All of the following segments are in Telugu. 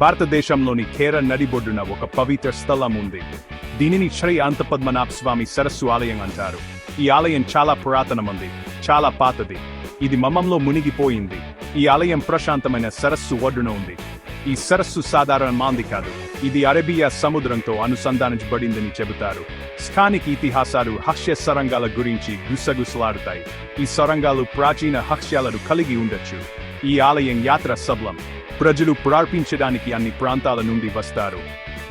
భారతదేశంలోని కేరళ నడిబొడ్డున ఒక పవిత్ర స్థలం ఉంది. దీనిని శ్రీ అనంతపద్మనాభ స్వామి సరస్సు ఆలయం అంటారు. ఈ ఆలయం చాలా పురాతనమంది, చాలా పాతది. ఇది మమ్మంలో మునిగిపోయింది. ఈ ఆలయం ప్రశాంతమైన సరస్సు ఒడ్డున ఉంది. ఈ సరస్సు సాధారణమైనది కాదు. ఇది అరేబియా సముద్రంతో అనుసంధానించబడిందని చెబుతారు. స్థానిక ఇతిహాసాలు హక్ష్య సొరంగాల గురించి గుసగుసలాడుతాయి. ఈ సొరంగాలు ప్రాచీన హక్ష్యాలను కలిగి ఉండొచ్చు. ఈ ఆలయం యాత్ర సబలం. ప్రజలు ప్రార్థించడానికి అన్ని ప్రాంతాల నుండి వస్తారు.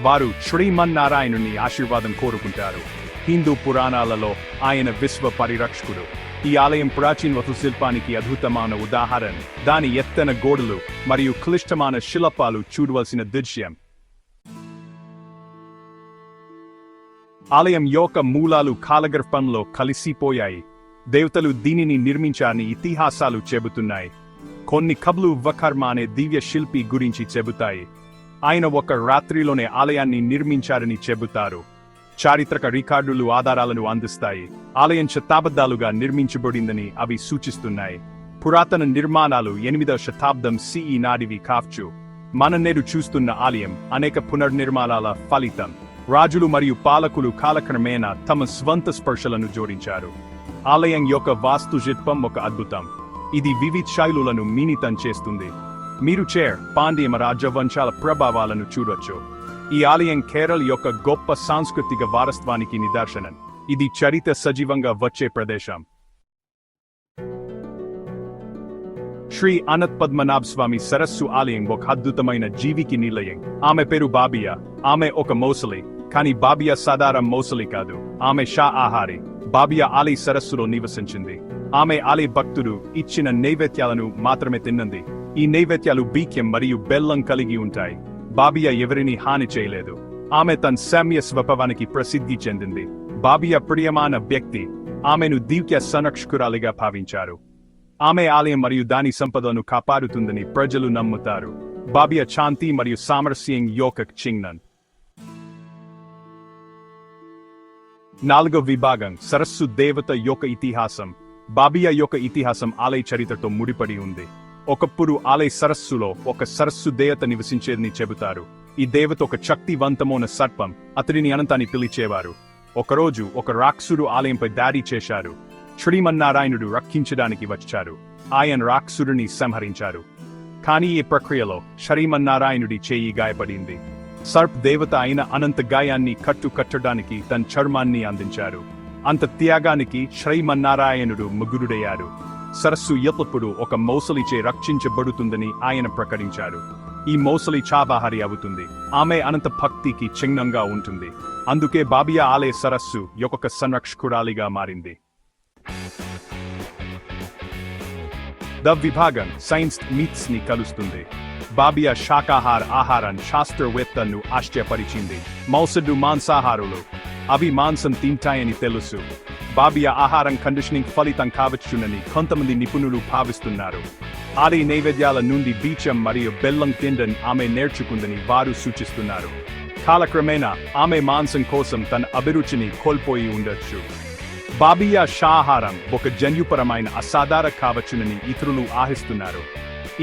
వారు శ్రీమన్నారాయణుని ఆశీర్వాదం కోరుకుంటారు. హిందూ పురాణాలలో ఆయన విశ్వ పరిరక్షకుడు. ఈ ఆలయం ప్రాచీన వాస్తుశిల్పానికి అద్భుతమైన ఉదాహరణ. దాని ఎత్తైన గోడలు మరియు క్లిష్టమైన శిల్పాలు చూడవలసిన దృశ్యం. ఆలయం యొక్క మూలాలు కాలగర్భంలో కలిసిపోయాయి. దేవతలు దీనిని నిర్మించారని ఇతిహాసాలు చెబుతున్నాయి. కొన్ని కథలు వకర్మ అనే దివ్య శిల్పి గురించి చెబుతాయి. ఆయన ఒక రాత్రిలోనే ఆలయాన్ని నిర్మించారని చెబుతారు. చారిత్రక రికార్డులు ఆధారాలను అందిస్తాయి. ఆలయం శతాబ్దాలుగా నిర్మించబడిందని అవి సూచిస్తున్నాయి. పురాతన నిర్మాణాలు 8వ శతాబ్దం సిఈ నాటివి కావచ్చు. మన నేడు చూస్తున్న ఆలయం అనేక పునర్నిర్మాణాల ఫలితం. రాజులు మరియు పాలకులు కాలక్రమేణా తమ స్వంత స్పర్శలను జోడించారు. ఆలయం యొక్క వాస్తుశిల్పం ఒక అద్భుతం. ఇది వివిధ శైలులను మిళితం చేస్తుంది. మీరు చేర్ పాండ్య రాజవంశాల ప్రభావాలను చూడొచ్చు. ఈ ఆలయం కేరళ యొక్క గొప్ప సాంస్కృతిక వారసత్వానికి నిదర్శనం. ఇది చరిత్ర సజీవంగా వచ్చే ప్రదేశం. శ్రీ అనంతపద్మనాభ స్వామి సరస్సు ఆలయం ఒక అద్భుతమైన జీవికి నిలయం. ఆమె పేరు బాబియా. ఆమె ఒక మోసలి, కానీ బాబియా సాధారణ మోసలి కాదు. ఆమె శాకాహారి. బాబియా ఆలయ సరస్సులో నివసించింది. ఆమె ఆలయ భక్తుడు ఇచ్చిన నైవేద్యాలను మాత్రమే తిన్నది. ఈ నైవేద్యాలు బియ్యం మరియు బెల్లం కలిగి ఉంటాయి. బాబియా ఎవరిని హాని చేయలేదు. ఆమె తన సౌమ్య స్వభావానికి ప్రసిద్ధి చెందింది. బాబియా ప్రియమైన వ్యక్తి. ఆమెను దివ్య సంరక్షకురాలిగా భావించారు. ఆమె ఆలయం మరియు దాని సంపదలను కాపాడుతుందని ప్రజలు నమ్ముతారు. బాబియా శాంతి మరియు సామరస్యం యొక్క చిహ్నం. 4వ విభాగం సరస్సు దేవత యొక్క ఇతిహాసం. బాబియా యొక్క ఇతిహాసం ఆలయ చరిత్రతో ముడిపడి ఉంది. ఒకప్పుడు ఆలయ సరస్సులో ఒక సరస్సు దేవత నివసించేదని చెబుతారు. ఈ దేవత ఒక శక్తివంతమైన సర్పం. అతడిని అనంతాన్ని పిలిచేవారు. ఒకరోజు ఒక రాక్షసుడు ఆలయంపై దాడి చేశారు. శ్రీమన్నారాయణుడు రక్షించడానికి వచ్చారు. ఆయన రాక్షసుడిని సంహరించారు. కానీ ఈ ప్రక్రియలో శ్రీమన్నారాయణుడి చేయి గాయపడింది. సర్ప దేవత అయిన అనంత గాయాన్ని కట్టడానికి తన చర్మాన్ని అందించారు. అంత త్యాగానికి శ్రీమన్నారాయణుడు ముగ్ధుడయ్యారు. సరస్సు ఎల్లప్పుడూ ఒక మోసలిచే రక్షించబడుతుందని ఆయన ప్రకటించారు. ఈ మోసలి శాకాహారి అవుతుంది. ఆమె అనంత భక్తికి చిహ్నంగా ఉంటుంది. అందుకే బాబియా ఆలయ సరస్సు యొక్క సంరక్షకురాలిగా మారింది. ద విభాగం సైన్స్ మీట్స్ ని కలుస్తుంది. బాబియా శాకాహార ఆహారాన్ని శాస్త్రవేత్తను ఆశ్చర్యపరిచింది. మౌసడు మాంసాహారులు. అవి మాంసం తింటాయని తెలుసు. బాబియా ఆహారం కండిషనింగ్ ఫలితం కావచ్చునని కొంతమంది నిపుణులు భావిస్తున్నారు. ఆలయ నైవేద్యాల నుండి బియ్యం మరియు బెల్లం తినడం ఆమె నేర్చుకుందని వారు సూచిస్తున్నారు. కాలక్రమేణా ఆమె మాంసం కోసం తన అభిరుచిని కోల్పోయి ఉండొచ్చు. బాబియా శాకాహారం ఒక జన్యుపరమైన అసాధారణ కావచ్చునని ఇతరులు ఆశిస్తున్నారు.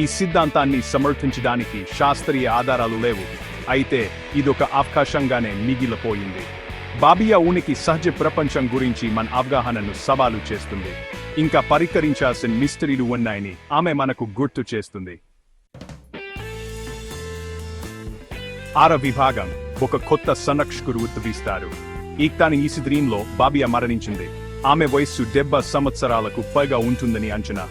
ఈ సిద్ధాంతాన్ని సమర్థించడానికి శాస్త్రీయ ఆధారాలు లేవు. అయితే ఇదొక అవకాశంగానే మిగిలిపోయింది. బాబియా ఉనికి సహజ ప్రపంచం గురించి మన అవగాహనను సవాలు చేస్తుంది. ఇంకా పరికరించాల్సిన మిస్టరీలు ఉన్నాయని ఆమె మనకు గుర్తు చేస్తుంది. 6వ విభాగం ఒక కొత్త సంరక్షకుడు ఉద్భవిస్తారు. ఈక్తాని ఈసిద్రీన్లో బాబియా మరణించింది. ఆమె వయస్సు 70 సంవత్సరాలకు పైగా ఉంటుందని అంచనా.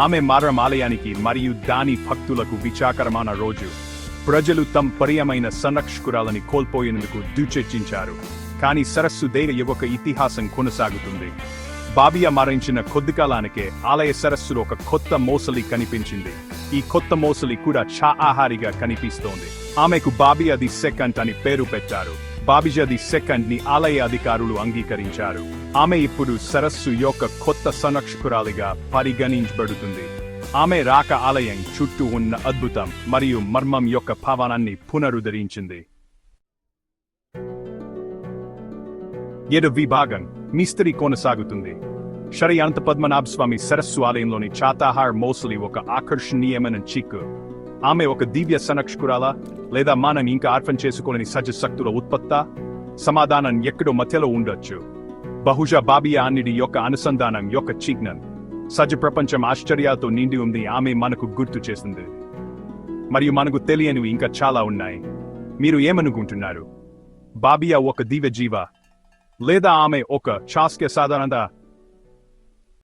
ఆమె మారం ఆలయానికి మరియు దాని భక్తులకు విచారకరమైన రోజు. ప్రజలు తమ ప్రియమైన సంరక్షకురాలని కోల్పోయేందుకు దుఃఖించారు. కానీ సరస్సు దేవ యొక్క ఇతిహాసం కొనసాగుతుంది. బాబియా మరణించిన కొద్ది కాలానికే ఆలయ సరస్సులో ఒక కొత్త మోసలి కనిపించింది. ఈ కొత్త మోసలి కూడా శాకాహారిగా కనిపిస్తోంది. ఆమెకు బాబియా ది సెకండ్ అని పేరు పెట్టారు. బాబియా ది సెకండ్ ని ఆలయ అధికారులు అంగీకరించారు. ఆమె ఇప్పుడు సరస్సు యొక్క కొత్త సంరక్షకురాలిగా పరిగణించబడుతుంది. ఆమె రాక ఆలయం చుట్టూ ఉన్న అద్భుతం మరియు మర్మం యొక్క భావాన్ని పునరుద్ధరించింది. 7వ విభాగం మిస్టరీ కొనసాగుతుంది. శ్రీ అనంతపద్మనాభ స్వామి సరస్సు ఆలయంలోని శాకాహార మోసలి ఒక ఆకర్షణీయమైన చిక్కు. ఆమె ఒక దివ్య సంరక్షకురాలా లేదా మనం ఇంకా అర్థం చేసుకోలేని సహజ శక్తుల ఉత్పత్తా? సమాధానం ఎక్కడో మధ్యలో ఉండొచ్చు. బహుశా బాబియా అన్నిటి యొక్క అనుసంధానం యొక్క చిహ్నం. సహజ ప్రపంచం ఆశ్చర్యాలతో నిండి ఉంది ఆమె మనకు గుర్తు చేస్తుంది. మరియు మనకు తెలియనివి ఇంకా చాలా ఉన్నాయి. మీరు ఏమనుకుంటున్నారు? బాబియా ఒక దివ్య జీవ లేదా ఆమె ఒక శాస్త్రీయ సాధారణ